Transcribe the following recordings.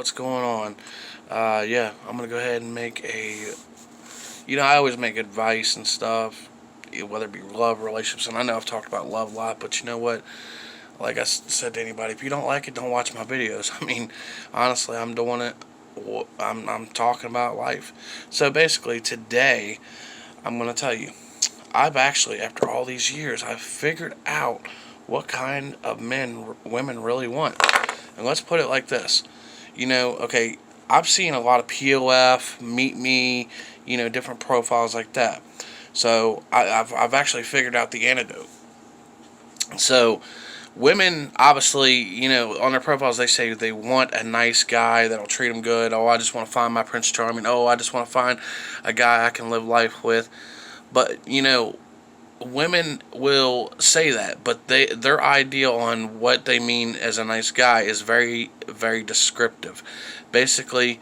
what's going on? Yeah, I'm gonna go ahead and make a. I always make advice and stuff, whether it be love, relationships, and I know I've talked about love a lot, but you know what? Like I said to anybody, if you don't like it, don't watch my videos. I mean, honestly, I'm doing it. I'm talking about life. So basically, today I'm gonna tell you, I've actually, after all these years, I've figured out what kind of men women really want. And let's put it like this. Okay, I've seen a lot of POF, Meet Me, different profiles like that. So I've actually figured out the antidote. So women, obviously, on their profiles they say they want a nice guy that'll treat them good. Oh, I just want to find my Prince Charming. Oh, I just want to find a guy I can live life with. But women will say that, but their idea on what they mean as a nice guy is very, very descriptive. Basically,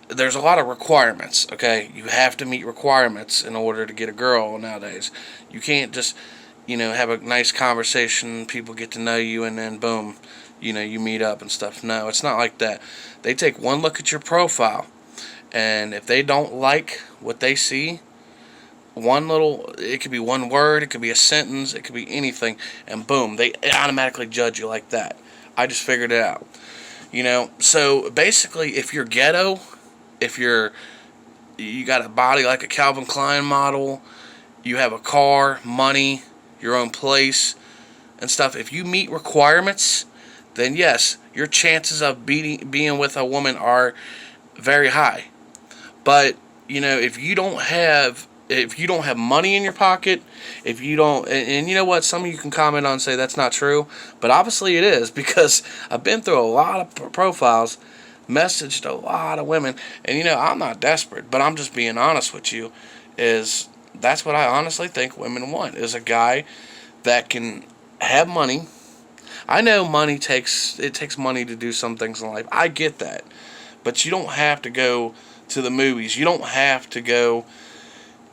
there's a lot of requirements. Okay, you have to meet requirements in order to get a girl nowadays. You can't just have a nice conversation, people get to know you, and then boom, you meet up and stuff. No, it's not like that. They take one look at your profile, and if they don't like what they see, it could be one word, it could be a sentence, it could be anything, and boom, they automatically judge you like that. I just figured it out. So basically, if you're ghetto, if you got a body like a Calvin Klein model, you have a car, money, your own place, and stuff. If you meet requirements, then yes, your chances of being with a woman are very high. But if you don't have money in your pocket, if you don't, and you know what, some of you can comment on and say that's not true, but obviously it is, because I've been through a lot of profiles, messaged a lot of women, and I'm not desperate, but I'm just being honest with you, is that's what I honestly think women want, is a guy that can have money. I know it takes money to do some things in life. I get that. But you don't have to go to the movies. You don't have to go,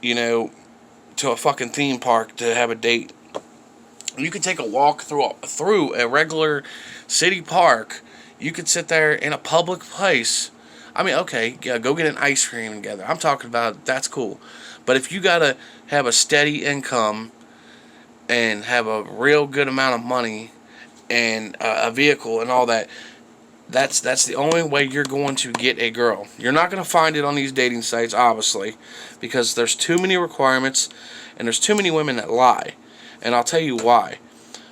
to a fucking theme park to have a date. You could take a walk through a regular city park. You could sit there in a public place. I mean, okay, yeah, go get an ice cream together. I'm talking about, that's cool. But if you gotta have a steady income and have a real good amount of money and a vehicle and all that, that's the only way you're going to get a girl. You're not going to find it on these dating sites, obviously, because there's too many requirements and there's too many women that lie. And I'll tell you why.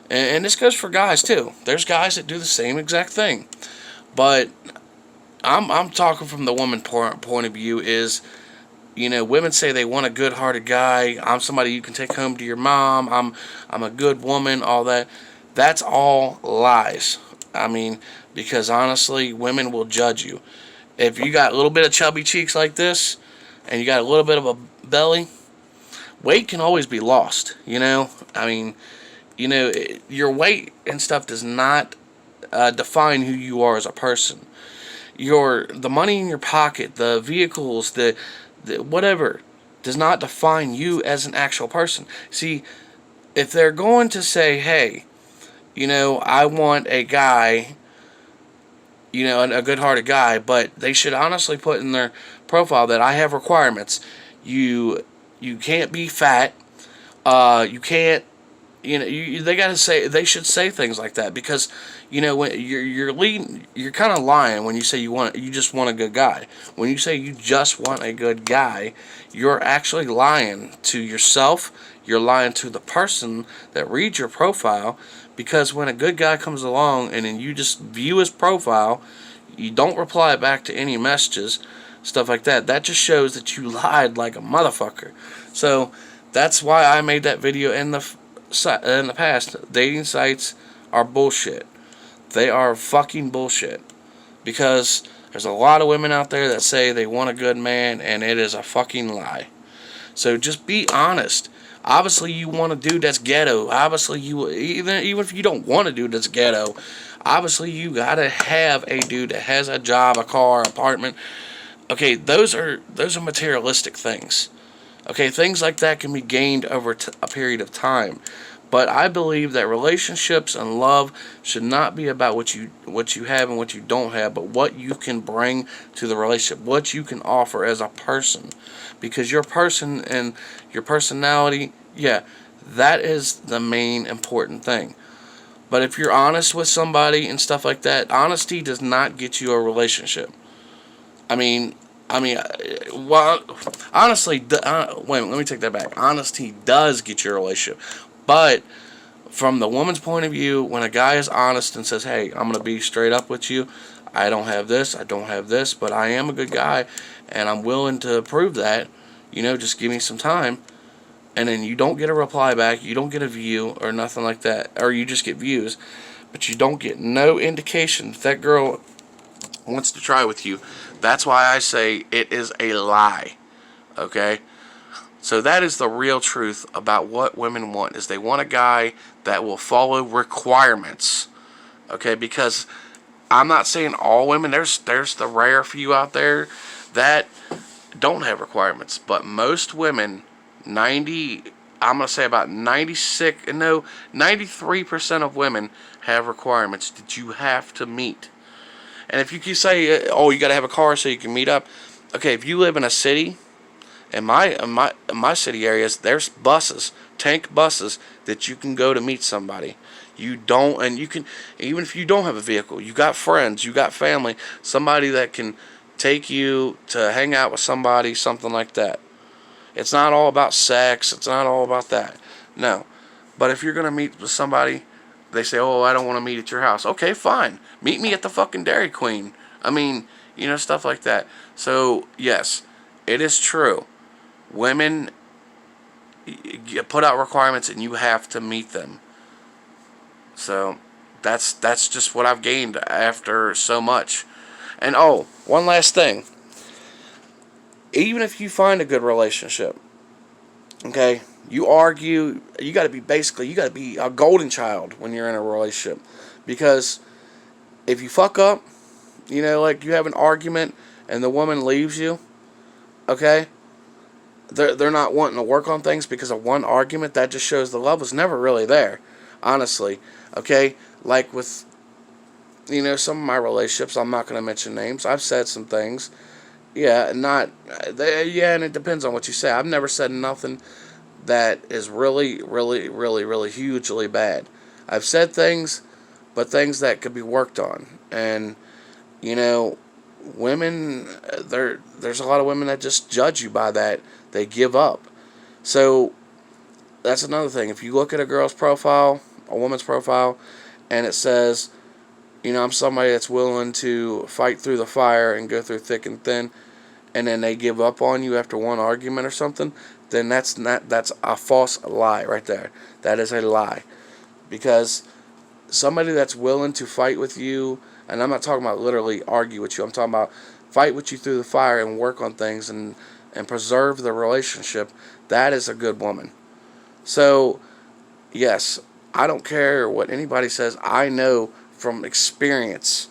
And this goes for guys too. There's guys that do the same exact thing. But I'm talking from the woman point of view. Is women say they want a good-hearted guy. I'm somebody you can take home to your mom. I'm a good woman. All that. That's all lies. I mean, because honestly, women will judge you. If you got a little bit of chubby cheeks like this, and you got a little bit of a belly, weight can always be lost. I mean, your weight and stuff does not define who you are as a person. The money in your pocket, the vehicles, the whatever, does not define you as an actual person. See, if they're going to say, hey, I want a guy, a good-hearted guy, but they should honestly put in their profile that I have requirements. You can't be fat. You can't. They should say things like that, because when you're kind of lying when you say you just want a good guy. When you say you just want a good guy, you're actually lying to yourself. You're lying to the person that reads your profile, because when a good guy comes along and then you just view his profile, you don't reply back to any messages, stuff like that. That just shows that you lied like a motherfucker. So that's why I made that video in the past. Dating sites are bullshit. They are fucking bullshit, because there's a lot of women out there that say they want a good man, and it is a fucking lie. So just be honest. Obviously, you want a dude that's ghetto. Obviously, even if you don't want a dude that's ghetto, obviously you gotta have a dude that has a job, a car, apartment. Okay, those are materialistic things. Okay, things like that can be gained over a period of time. But I believe that relationships and love should not be about what you have and what you don't have, but what you can bring to the relationship, what you can offer as a person. Because your person and your personality, yeah, that is the main important thing. But if you're honest with somebody and stuff like that, honesty does not get you a relationship. I mean, well, honestly, wait, let me take that back. Honesty does get you a relationship, but from the woman's point of view, when a guy is honest and says, "Hey, I'm gonna be straight up with you. I don't have this, I don't have this, but I am a good guy, and I'm willing to prove that. Just give me some time." And then you don't get a reply back, you don't get a view or nothing like that, or you just get views, but you don't get no indication that girl wants to try with you. That's why I say it is a lie. Okay? So that is the real truth about what women want, is they want a guy that will follow requirements. Okay? Because I'm not saying all women, there's the rare few out there that don't have requirements, but most women, I'm going to say about 93% of women have requirements that you have to meet. And if you can say, oh, you got to have a car so you can meet up. Okay, if you live in a city, in my city areas, there's buses, tank buses, that you can go to meet somebody. You don't, and you can, even if you don't have a vehicle, you got friends, you got family, somebody that can take you to hang out with somebody, something like that. It's not all about sex. It's not all about that. No. But if you're going to meet with somebody, they say, oh, I don't want to meet at your house. Okay, fine. Meet me at the fucking Dairy Queen. I mean, stuff like that. So, yes, it is true. Women put out requirements and you have to meet them. So, that's just what I've gained after so much. And, oh, one last thing. Even if you find a good relationship, okay, you argue, you got to be a golden child when you're in a relationship. Because if you fuck up, like you have an argument and the woman leaves you, okay, they're not wanting to work on things because of one argument. That just shows the love was never really there, honestly, okay? Like with, some of my relationships, I'm not going to mention names, I've said some things. Yeah, and it depends on what you say. I've never said nothing that is really, really, really, really hugely bad. I've said things, but things that could be worked on. And, women, there's a lot of women that just judge you by that. They give up. So, that's another thing. If you look at a girl's profile, a woman's profile, and it says, I'm somebody that's willing to fight through the fire and go through thick and thin, and then they give up on you after one argument or something, then that's a false lie right there. That is a lie. Because somebody that's willing to fight with you, and I'm not talking about literally argue with you, I'm talking about fight with you through the fire and work on things and preserve the relationship, that is a good woman. So, yes, I don't care what anybody says. I know from experience,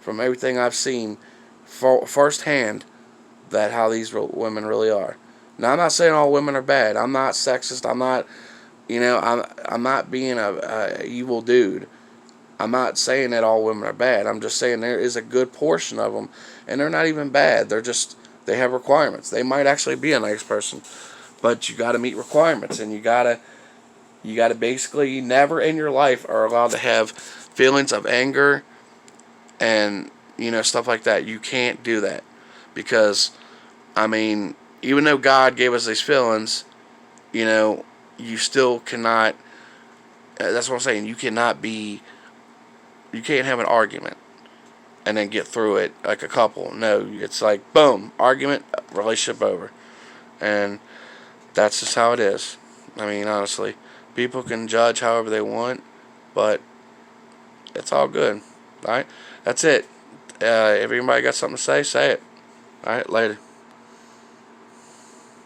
from everything I've seen firsthand, that how these women really are. Now, I'm not saying all women are bad. I'm not sexist. I'm not, I'm not being a evil dude. I'm not saying that all women are bad. I'm just saying there is a good portion of them, and they're not even bad. They have requirements. They might actually be a nice person, but you got to meet requirements, and you gotta basically never in your life are allowed to have feelings of anger and stuff like that. You can't do that. Because, even though God gave us these feelings, you still cannot, that's what I'm saying, you can't have an argument and then get through it like a couple. No, it's like, boom, argument, relationship over. And that's just how it is. Honestly, people can judge however they want, but it's all good. Alright, that's it. If anybody got something to say it. Alright, later.